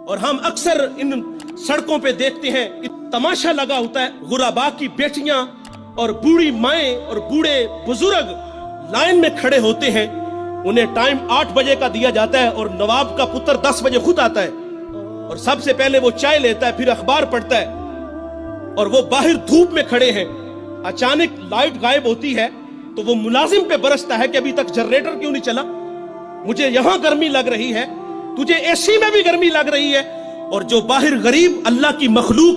اور ہم اکثر ان سڑکوں پہ دیکھتے ہیں تماشا لگا ہوتا ہے، غربا کی بیٹیاں اور بوڑھی مائیں اور بوڑھے بزرگ لائن میں کھڑے ہوتے ہیں، انہیں ٹائم 8 بجے کا دیا جاتا ہے اور نواب کا پتر 10 بجے خود آتا ہے اور سب سے پہلے وہ چائے لیتا ہے، پھر اخبار پڑھتا ہے، اور وہ باہر دھوپ میں کھڑے ہیں، اچانک لائٹ غائب ہوتی ہے تو وہ ملازم پہ برستا ہے کہ ابھی تک جنریٹر کیوں نہیں چلا، مجھے یہاں گرمی لگ رہی ہے، تجھے اے سی میں بھی گرمی لگ رہی ہے، اور جو باہر غریب اللہ کی مخلوق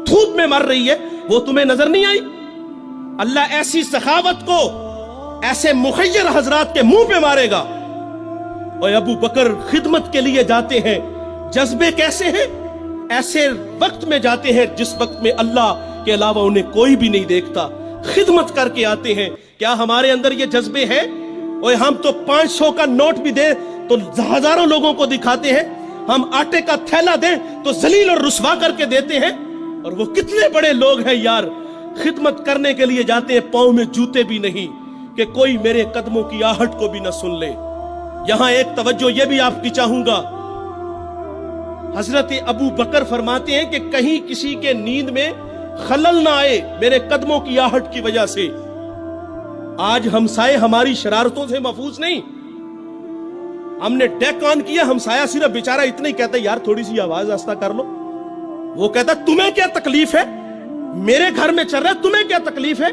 دھوپ میں مر رہی ہے وہ تمہیں نظر نہیں آئی؟ اللہ ایسی سخاوت کو ایسے مخیر حضرات کے منہ پہ مارے گا۔ اور ابو بکر خدمت کے لیے جاتے ہیں، جذبے کیسے ہیں؟ ایسے وقت میں جاتے ہیں جس وقت میں اللہ کے علاوہ انہیں کوئی بھی نہیں دیکھتا، خدمت کر کے آتے ہیں۔ کیا ہمارے اندر یہ جذبے ہیں؟ اور ہم تو 500 کا نوٹ بھی دیں تو ہزاروں لوگوں کو دکھاتے ہیں، ہم آٹے کا تھیلا دیں تو ذلیل اور رسوا کر کے دیتے ہیں، اور وہ کتنے بڑے لوگ ہیں یار، خدمت کرنے کے لیے جاتے ہیں، پاؤں میں جوتے بھی نہیں کہ کوئی میرے قدموں کی آہٹ کو بھی نہ سن لے۔ یہاں ایک توجہ یہ بھی آپ کی چاہوں گا، حضرت ابو بکر فرماتے ہیں کہ کہیں کسی کے نیند میں خلل نہ آئے میرے قدموں کی آہٹ کی وجہ سے۔ آج ہمسائے ہماری شرارتوں سے محفوظ نہیں، ہم نے ڈیک آن کیا، ہمسایہ صرف بیچارہ اتنا ہی کہتا ہے یار تھوڑی سی آواز آہستہ کر لو، وہ کہتا ہے تمہیں کیا تکلیف ہے، میرے گھر میں چل رہا ہے تمہیں کیا تکلیف ہے؟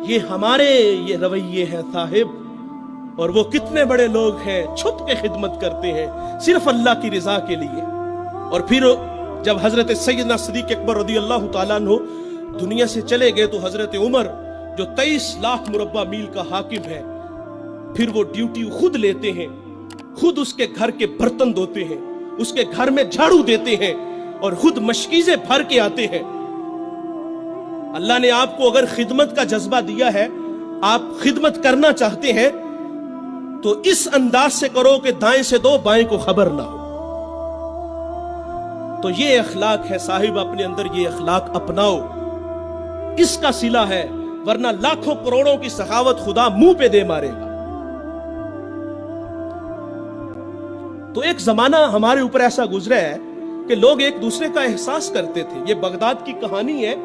یہ ہمارے یہ رویے ہیں صاحب، اور وہ کتنے بڑے لوگ ہیں چھپ کے خدمت کرتے ہیں صرف اللہ کی رضا کے لیے۔ اور پھر جب حضرت سیدنا صدیق اکبر رضی اللہ تعالیٰ عنہ دنیا سے چلے گئے تو حضرت عمر جو 23 لاکھ مربع میل کا حاکم ہے، پھر وہ ڈیوٹی خود لیتے ہیں، خود اس کے گھر کے برتن دھوتے ہیں، اس کے گھر میں جھاڑو دیتے ہیں اور خود مشکیزیں بھر کے آتے ہیں۔ اللہ نے آپ کو اگر خدمت کا جذبہ دیا ہے، آپ خدمت کرنا چاہتے ہیں تو اس انداز سے کرو کہ دائیں سے دو بائیں کو خبر نہ ہو۔ تو یہ اخلاق ہے صاحب، اپنے اندر یہ اخلاق اپناؤ، اس کا صلہ ہے، ورنہ لاکھوں کروڑوں کی سخاوت خدا منہ پہ دے مارے گا۔ تو ایک زمانہ ہمارے اوپر ایسا گزرا ہے کہ لوگ ایک دوسرے کا احساس کرتے تھے۔ یہ بغداد کی کہانی ہے،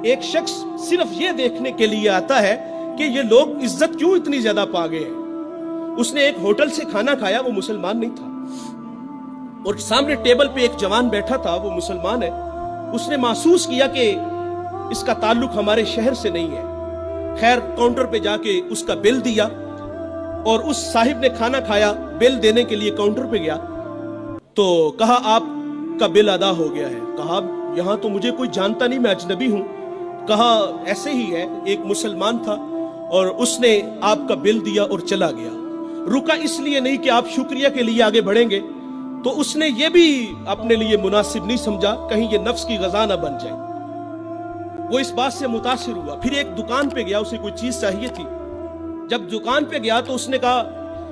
ایک شخص صرف یہ دیکھنے کے لیے آتا ہے کہ یہ لوگ عزت کیوں اتنی زیادہ پا گئے ہیں۔ اس نے ایک ہوٹل سے کھانا کھایا، وہ مسلمان نہیں تھا، اور سامنے ٹیبل پہ ایک جوان بیٹھا تھا، وہ مسلمان ہے۔ اس نے محسوس کیا کہ اس کا تعلق ہمارے شہر سے نہیں ہے۔ خیر کاؤنٹر پہ جا کے اس کا بل دیا، اور اس صاحب نے کھانا کھایا، بل دینے کے لیے کاؤنٹر پہ گیا تو کہا آپ کا بل ادا ہو گیا ہے۔ کہا یہاں تو مجھے کوئی جانتا نہیں، میں اجنبی ہوں۔ کہا ایسے ہی ہے، ایک مسلمان تھا اور اس نے آپ کا بل دیا اور چلا گیا۔ رکا اس لیے نہیں کہ آپ شکریہ کے لیے آگے بڑھیں گے، تو اس نے یہ بھی اپنے لیے مناسب نہیں سمجھا کہیں یہ نفس کی غذا نہ بن جائے۔ وہ اس بات سے متاثر ہوا، پھر ایک دکان پہ گیا، اسے کوئی چیز چاہیے تھی۔ جب دکان پہ گیا تو اس نے کہا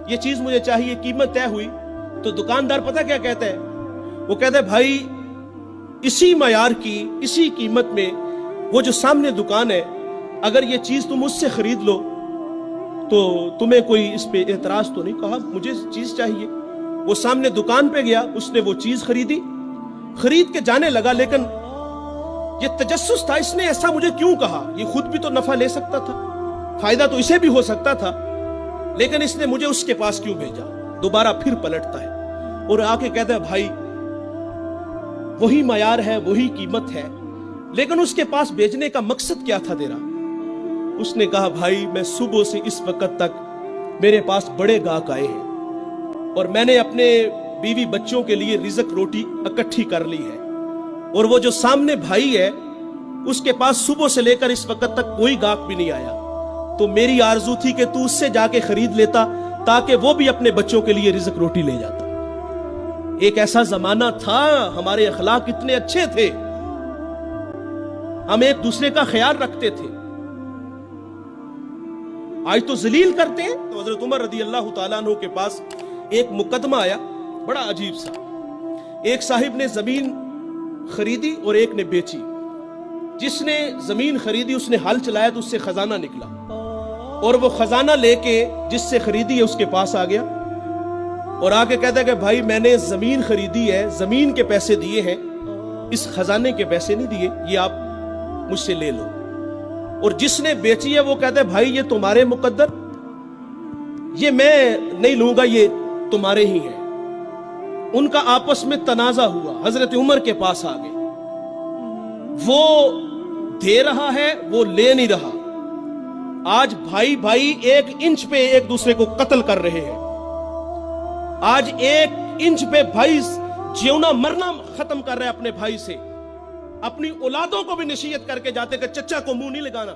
یہ چیز مجھے چاہیے، قیمت طے ہوئی تو دکاندار پتہ کیا کہتا ہے؟ وہ کہتا ہے بھائی اسی معیار کی، اسی قیمت میں وہ جو سامنے دکان ہے، اگر یہ چیز تم اس سے خرید لو تو تمہیں کوئی اس پہ اعتراض تو نہیں؟ کہا مجھے چیز چاہیے۔ وہ سامنے دکان پہ گیا، اس نے وہ چیز خریدی، خرید کے جانے لگا، لیکن یہ تجسس تھا، اس نے ایسا مجھے کیوں کہا؟ یہ خود بھی تو نفع لے سکتا تھا، فائدہ تو اسے بھی ہو سکتا تھا، لیکن اس نے مجھے اس کے پاس کیوں بھیجا؟ دوبارہ پھر پلٹتا ہے اور آ کے کہتا ہے بھائی وہی معیار ہے، وہی قیمت ہے، لیکن اس کے پاس بھیجنے کا مقصد کیا تھا تیرا؟ اس نے کہا بھائی میں صبح سے اس وقت تک میرے پاس بڑے گاہک آئے ہیں اور میں نے اپنے بیوی بچوں کے لیے رزق روٹی اکٹھی کر لی ہے، اور وہ جو سامنے بھائی ہے اس کے پاس صبح سے لے کر اس وقت تک کوئی گاہک بھی نہیں آیا، تو میری آرزو تھی کہ تو اس سے جا کے خرید لیتا تاکہ وہ بھی اپنے بچوں کے لیے رزق روٹی لے جاتا۔ ایک ایسا زمانہ تھا، ہمارے اخلاق اتنے اچھے تھے، ہم ایک دوسرے کا خیال رکھتے تھے۔ آج تو ذلیل کرتے ہیں۔ تو حضرت عمر رضی اللہ تعالیٰ عنہ کے پاس ایک مقدمہ آیا بڑا عجیب سا، ایک صاحب نے زمین خریدی اور ایک نے بیچی۔ جس نے زمین خریدی اس نے ہل چلایا تو اس سے خزانہ نکلا، اور وہ خزانہ لے کے جس سے خریدی ہے اس کے پاس آ گیا، اور آگے کہتا ہے کہ بھائی میں نے زمین خریدی ہے، زمین کے پیسے دیے ہیں، اس خزانے کے پیسے نہیں دیے، یہ آپ مجھ سے لے لو۔ اور جس نے بیچی ہے وہ کہتا ہے بھائی یہ تمہارے مقدر، یہ میں نہیں لوں گا، یہ تمہارے ہی ہیں۔ ان کا آپس میں تنازع ہوا، حضرت عمر کے پاس آ گئے، وہ دے رہا ہے، وہ لے نہیں رہا۔ آج بھائی بھائی 1 انچ پہ ایک دوسرے کو قتل کر رہے ہیں، آج 1 انچ پہ بھائی جیونا مرنا ختم کر رہے اپنے بھائی سے، اپنی اولادوں کو بھی نصیحت کر کے جاتے کہ چچا کو منہ نہیں لگانا۔